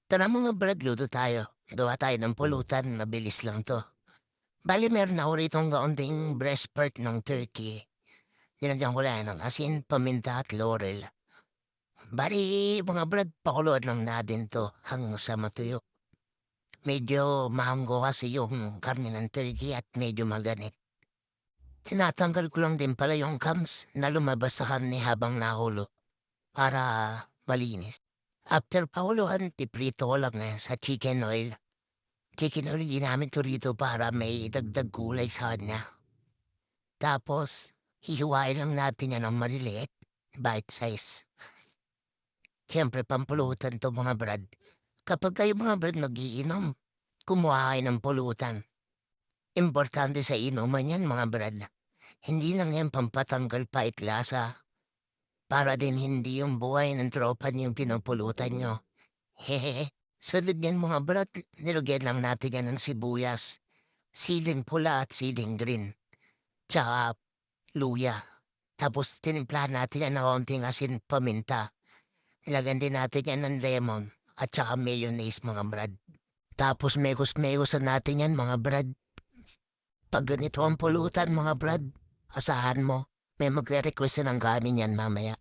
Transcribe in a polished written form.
Tara mga brad, luto tayo. Gawa tayo ng pulutan, mabilis lang 'to. Bale meron ako ritong kaunting breast part ng turkey. Nilagyan ko lang ng asin, paminta at laurel. Bale mga brad, pakuluan lang natin 'to hanggang sa matuyo. Medyo mahanggo kasi yung karne ng turkey at medyo maganit. Tinatanggal ko lang din pala yung crumbs na lumabas sa karne habang nahulo para malinis. After pakuluan, piprito ko lang sa chicken oil. Chicken oil ginamit ko rito para may dagdag kulay sa kanya. Tapos, hihiwain lang natin yan ng maliliit, bite size. Siyempre, pampulutan to mga brad. Kapag kayo mga brad nagiinom, kumuha kayo ng pulutan. Importante sa inuman yan mga brad. Hindi lang yan pampatanggal pait lasa. Para din hindi yung buhay ng tropa niyong pinupulutan nyo. Hehehe. Sa libyan mga brad, nilagyan lang natin yan ng sibuyas, siling pula at siling green. Tsaka luya. Tapos tinimplahan natin yan ng konting asin paminta. Nilagyan din natin yan ng lemon at tsaka mayonnaise mga brad. Tapos mekos-mekosan natin yan mga brad. Pag ganito ang pulutan mga brad, asahan mo, may magre-request ng kanin yan mamaya.